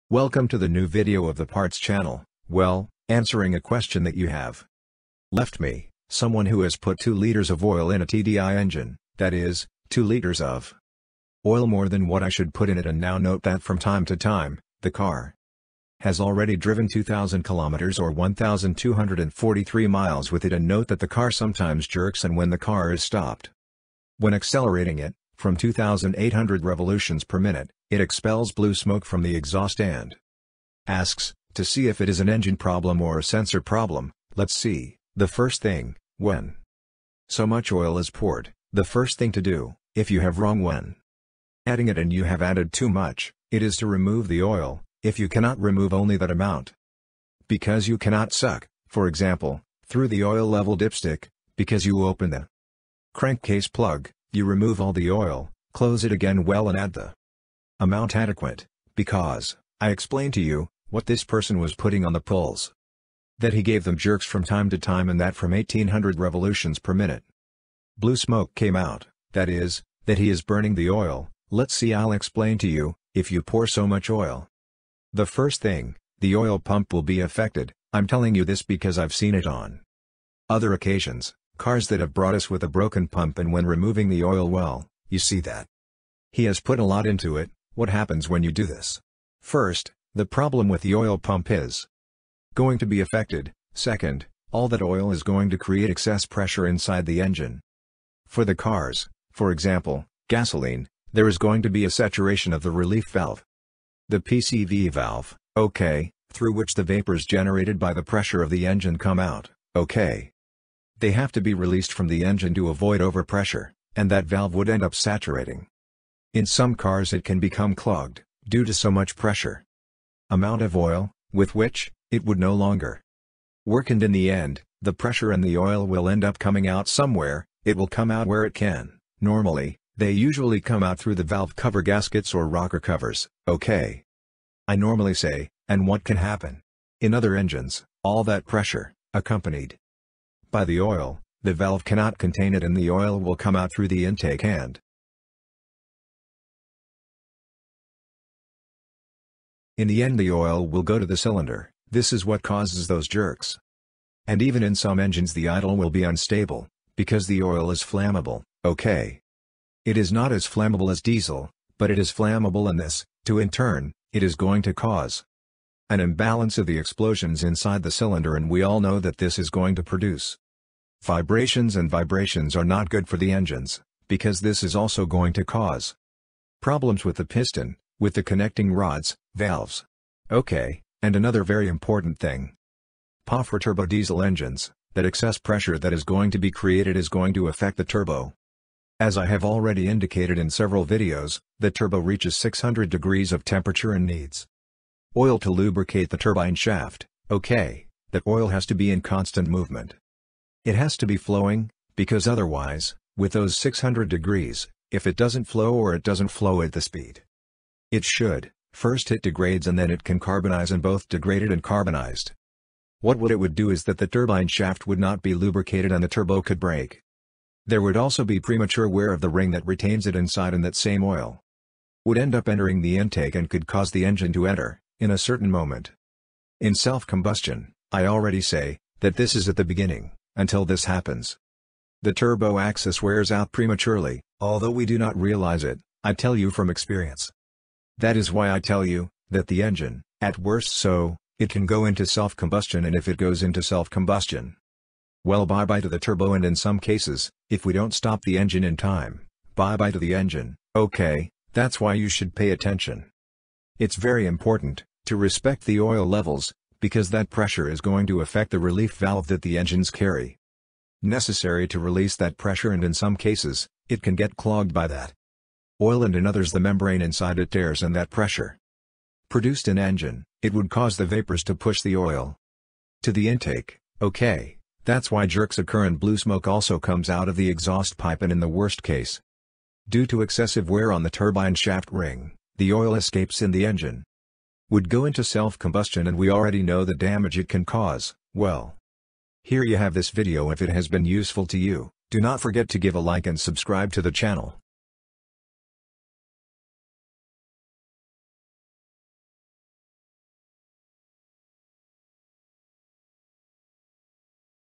Welcome to the new video of the Parts channel, answering a question that you have left me, someone who has put 2 liters of oil in a TDI engine, that is, 2 liters of oil more than what I should put in it, and now note that from time to time, the car has already driven 2,000 kilometers or 1,243 miles with it, and note that the car sometimes jerks and when the car is stopped. When accelerating it, from 2,800 revolutions per minute, it expels blue smoke from the exhaust and asks, to see if it is an engine problem or a sensor problem. Let's see. The first thing, when so much oil is poured, the first thing to do, if you have wrong when adding it and you have added too much, it is to remove the oil, if you cannot remove only that amount. Because you cannot suck, for example, through the oil level dipstick, because you open the crankcase plug, you remove all the oil, close it again well and add the amount adequate, because, I explained to you, what this person was putting on the pulls. That he gave them jerks from time to time, and that from 1,800 revolutions per minute. Blue smoke came out, that is, that he is burning the oil. Let's see, I'll explain to you, if you pour so much oil. The first thing, the oil pump will be affected. I'm telling you this because I've seen it on other occasions, cars that have brought us with a broken pump, and when removing the oil, you see that he has put a lot into it. What happens when you do this? First, the problem with the oil pump is going to be affected. Second, all that oil is going to create excess pressure inside the engine. For the cars, for example, gasoline, there is going to be a saturation of the relief valve. The PCV valve, through which the vapors generated by the pressure of the engine come out, They have to be released from the engine to avoid overpressure, and that valve would end up saturating. In some cars it can become clogged, due to so much pressure. Amount of oil, with which it would no longer work, and in the end, the pressure and the oil will end up coming out somewhere. It will come out where it can. Normally, they usually come out through the valve cover gaskets or rocker covers, I normally say, and what can happen? In other engines, all that pressure, accompanied by the oil, the valve cannot contain it and the oil will come out through the intake, and in the end the oil will go to the cylinder. This is what causes those jerks. And even in some engines the idle will be unstable, because the oil is flammable, It is not as flammable as diesel, but it is flammable, and this, in turn, it is going to cause an imbalance of the explosions inside the cylinder, and we all know that this is going to produce vibrations, and vibrations are not good for the engines, because this is also going to cause problems with the piston, with the connecting rods, valves. And another very important thing. For turbo diesel engines, that excess pressure that is going to be created is going to affect the turbo. As I have already indicated in several videos, the turbo reaches 600 degrees of temperature and needs oil to lubricate the turbine shaft. That oil has to be in constant movement. It has to be flowing, because otherwise, with those 600 degrees, if it doesn't flow or it doesn't flow at the speed it should, first it degrades and then it can carbonize, and both degraded and carbonized. What it would do is that the turbine shaft would not be lubricated and the turbo could break. There would also be premature wear of the ring that retains it inside, and that same oil would end up entering the intake and could cause the engine to enter, in a certain moment. In self-combustion, I already say, that this is at the beginning, until this happens. The turbo axis wears out prematurely, although we do not realize it, I tell you from experience. That is why I tell you, that the engine, at worst it can go into self-combustion, and if it goes into self-combustion, bye-bye to the turbo, and in some cases, if we don't stop the engine in time, bye-bye to the engine. That's why you should pay attention. It's very important, to respect the oil levels, because that pressure is going to affect the relief valve that the engines carry. Necessary to release that pressure, and in some cases, it can get clogged by that oil, and in others the membrane inside it tears, and that pressure produced in engine, it would cause the vapors to push the oil to the intake. That's why jerks occur, and blue smoke also comes out of the exhaust pipe, and in the worst case, due to excessive wear on the turbine shaft ring, the oil escapes in the engine, would go into self-combustion, and we already know the damage it can cause. Here you have this video. If it has been useful to you, do not forget to give a like and subscribe to the channel.